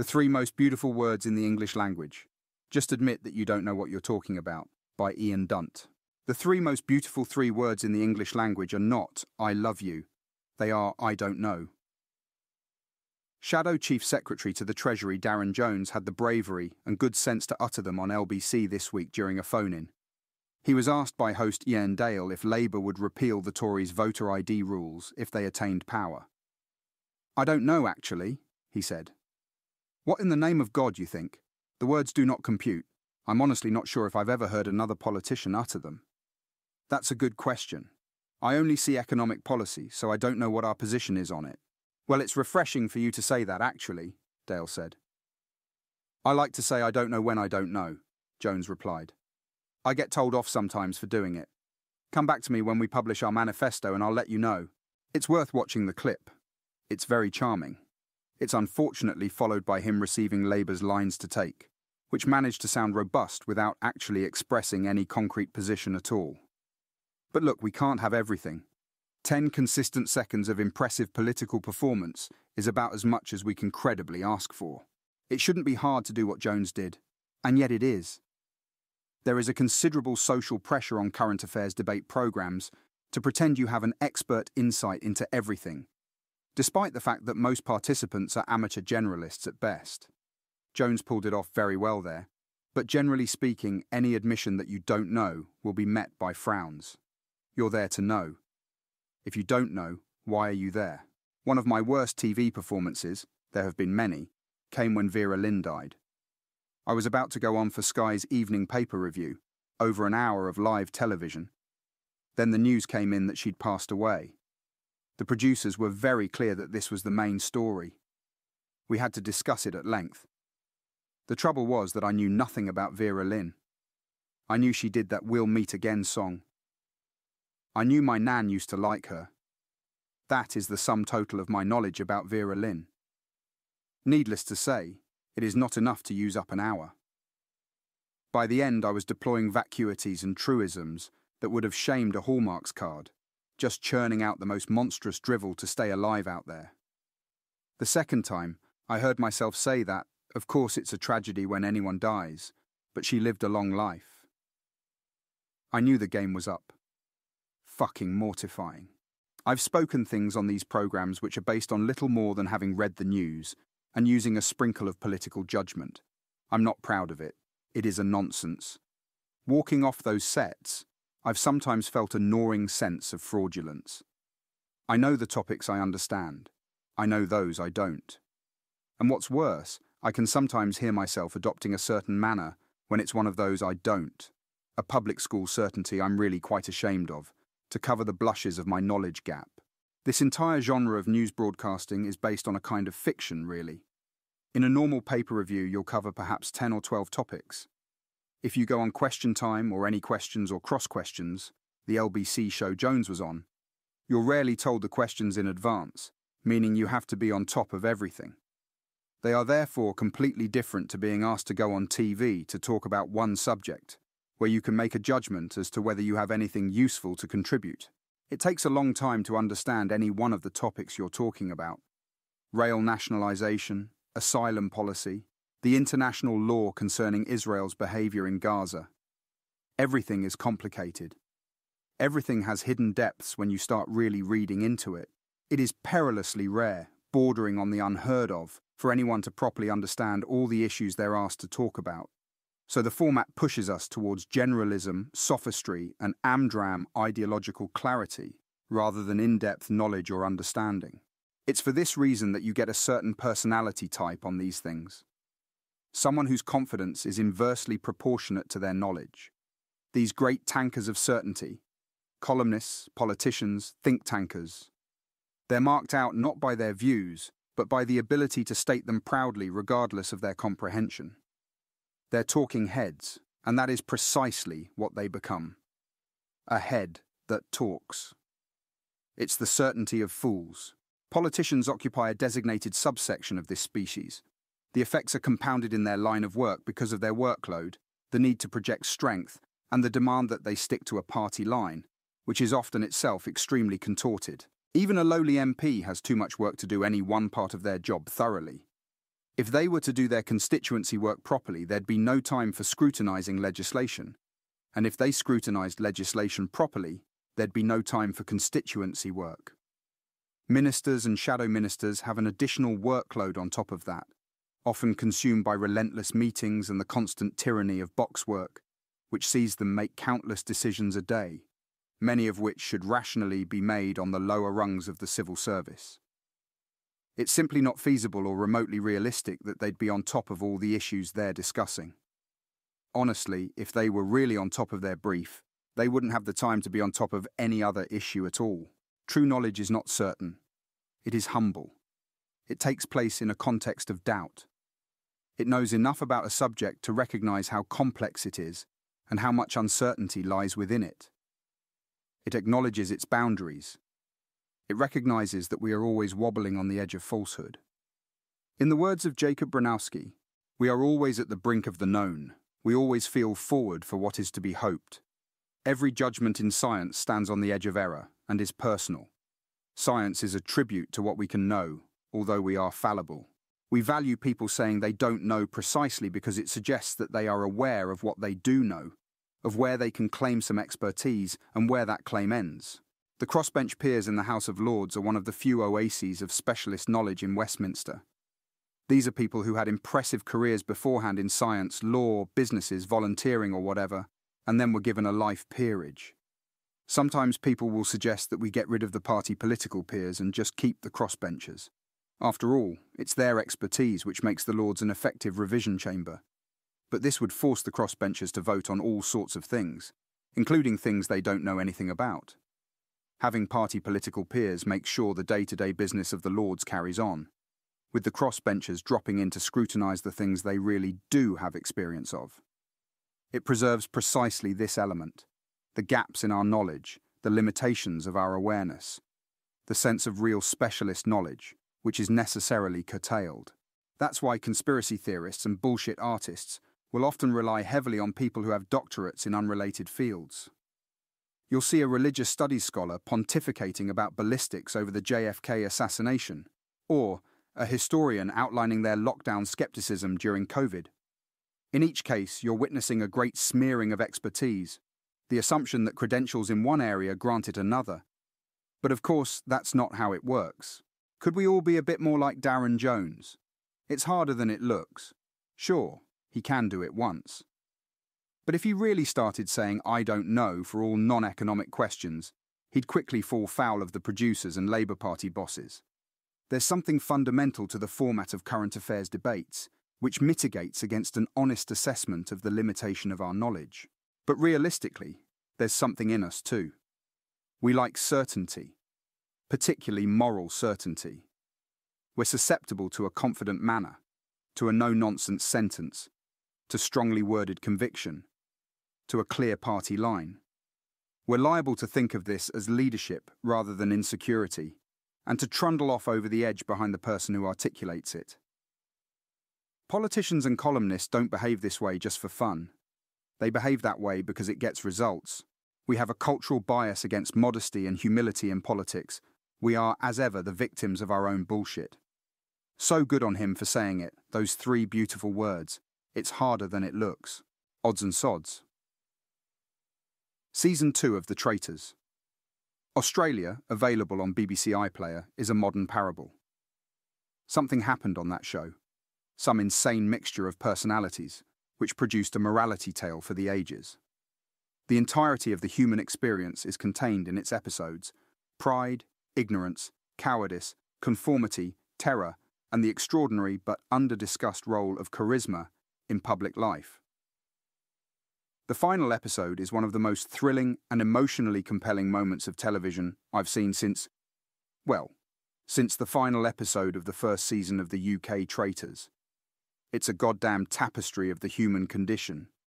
The Three Most Beautiful Words in the English Language. Just admit that you don't know what you're talking about, by Ian Dunt. The three most beautiful three words in the English language are not, I love you. They are, I don't know. Shadow Chief Secretary to the Treasury Darren Jones had the bravery and good sense to utter them on LBC this week during a phone-in. He was asked by host Ian Dunt if Labour would repeal the Tories' voter ID rules if they attained power. I don't know, actually, he said. What in the name of God, you think? The words do not compute. I'm honestly not sure if I've ever heard another politician utter them. That's a good question. I only see economic policy, so I don't know what our position is on it. Well, it's refreshing for you to say that, actually, Dale said. I like to say I don't know when I don't know, Jones replied. I get told off sometimes for doing it. Come back to me when we publish our manifesto and I'll let you know. It's worth watching the clip. It's very charming. It's unfortunately followed by him receiving Labour's lines to take, which managed to sound robust without actually expressing any concrete position at all. But look, we can't have everything. 10 consistent seconds of impressive political performance is about as much as we can credibly ask for. It shouldn't be hard to do what Jones did, and yet it is. There is a considerable social pressure on current affairs debate programmes to pretend you have an expert insight into everything, despite the fact that most participants are amateur generalists at best. Jones pulled it off very well there, but generally speaking, any admission that you don't know will be met by frowns. You're there to know. If you don't know, why are you there? One of my worst TV performances, there have been many, came when Vera Lynn died. I was about to go on for Sky's evening paper review, over an hour of live television. Then the news came in that she'd passed away. The producers were very clear that this was the main story. We had to discuss it at length. The trouble was that I knew nothing about Vera Lynn. I knew she did that We'll Meet Again song. I knew my nan used to like her. That is the sum total of my knowledge about Vera Lynn. Needless to say, it is not enough to use up an hour. By the end, I was deploying vacuities and truisms that would have shamed a Hallmarks card, just churning out the most monstrous drivel to stay alive out there. The second time, I heard myself say that, of course it's a tragedy when anyone dies, but she lived a long life. I knew the game was up. Fucking mortifying. I've spoken things on these programs which are based on little more than having read the news and using a sprinkle of political judgment. I'm not proud of it. It is a nonsense. Walking off those sets, I've sometimes felt a gnawing sense of fraudulence. I know the topics I understand. I know those I don't. And what's worse, I can sometimes hear myself adopting a certain manner when it's one of those I don't, a public school certainty I'm really quite ashamed of, to cover the blushes of my knowledge gap. This entire genre of news broadcasting is based on a kind of fiction, really. In a normal paper review, you'll cover perhaps 10 or 12 topics. If you go on Question Time or Any Questions or Cross Questions, the LBC show Jones was on, you're rarely told the questions in advance, meaning you have to be on top of everything. They are therefore completely different to being asked to go on TV to talk about one subject, where you can make a judgment as to whether you have anything useful to contribute. It takes a long time to understand any one of the topics you're talking about. Rail nationalisation, asylum policy, the international law concerning Israel's behaviour in Gaza. Everything is complicated. Everything has hidden depths when you start really reading into it. It is perilously rare, bordering on the unheard of, for anyone to properly understand all the issues they're asked to talk about. So the format pushes us towards generalism, sophistry, and amdram ideological clarity, rather than in-depth knowledge or understanding. It's for this reason that you get a certain personality type on these things. Someone whose confidence is inversely proportionate to their knowledge. These great tankers of certainty, columnists, politicians, think tankers, they're marked out not by their views, but by the ability to state them proudly regardless of their comprehension. They're talking heads, and that is precisely what they become. A head that talks. It's the certainty of fools. Politicians occupy a designated subsection of this species. The effects are compounded in their line of work because of their workload, the need to project strength, and the demand that they stick to a party line, which is often itself extremely contorted. Even a lowly MP has too much work to do any one part of their job thoroughly. If they were to do their constituency work properly, there'd be no time for scrutinising legislation. And if they scrutinised legislation properly, there'd be no time for constituency work. Ministers and shadow ministers have an additional workload on top of that, often consumed by relentless meetings and the constant tyranny of box work, which sees them make countless decisions a day, many of which should rationally be made on the lower rungs of the civil service. It's simply not feasible or remotely realistic that they'd be on top of all the issues they're discussing. Honestly, if they were really on top of their brief, they wouldn't have the time to be on top of any other issue at all. True knowledge is not certain. It is humble. It takes place in a context of doubt. It knows enough about a subject to recognize how complex it is and how much uncertainty lies within it. It acknowledges its boundaries. It recognizes that we are always wobbling on the edge of falsehood. In the words of Jacob Bronowski, we are always at the brink of the known. We always feel forward for what is to be hoped. Every judgment in science stands on the edge of error and is personal. Science is a tribute to what we can know, although we are fallible. We value people saying they don't know precisely because it suggests that they are aware of what they do know, of where they can claim some expertise and where that claim ends. The crossbench peers in the House of Lords are one of the few oases of specialist knowledge in Westminster. These are people who had impressive careers beforehand in science, law, businesses, volunteering or whatever, and then were given a life peerage. Sometimes people will suggest that we get rid of the party political peers and just keep the crossbenchers. After all, it's their expertise which makes the Lords an effective revision chamber. But this would force the crossbenchers to vote on all sorts of things, including things they don't know anything about. Having party political peers makes sure the day-to-day business of the Lords carries on, with the crossbenchers dropping in to scrutinise the things they really do have experience of. It preserves precisely this element, the gaps in our knowledge, the limitations of our awareness, the sense of real specialist knowledge, which is necessarily curtailed. That's why conspiracy theorists and bullshit artists will often rely heavily on people who have doctorates in unrelated fields. You'll see a religious studies scholar pontificating about ballistics over the JFK assassination, or a historian outlining their lockdown skepticism during COVID. In each case, you're witnessing a great smearing of expertise, the assumption that credentials in one area grant it another. But of course, that's not how it works. Could we all be a bit more like Darren Jones? It's harder than it looks. Sure, he can do it once. But if he really started saying "I don't know" for all non-economic questions, he'd quickly fall foul of the producers and Labour Party bosses. There's something fundamental to the format of current affairs debates, which mitigates against an honest assessment of the limitation of our knowledge. But realistically, there's something in us too. We like certainty, particularly moral certainty. We're susceptible to a confident manner, to a no-nonsense sentence, to strongly worded conviction, to a clear party line. We're liable to think of this as leadership rather than insecurity, and to trundle off over the edge behind the person who articulates it. Politicians and columnists don't behave this way just for fun. They behave that way because it gets results. We have a cultural bias against modesty and humility in politics. We are, as ever, the victims of our own bullshit. So good on him for saying it, those three beautiful words. It's harder than it looks. Odds and sods. Season 2 of The Traitors. Australia, available on BBC iPlayer, is a modern parable. Something happened on that show. Some insane mixture of personalities, which produced a morality tale for the ages. The entirety of the human experience is contained in its episodes: pride, ignorance, cowardice, conformity, terror, and the extraordinary but under-discussed role of charisma in public life. The final episode is one of the most thrilling and emotionally compelling moments of television I've seen since the final episode of the first season of the UK Traitors. It's a goddamn tapestry of the human condition,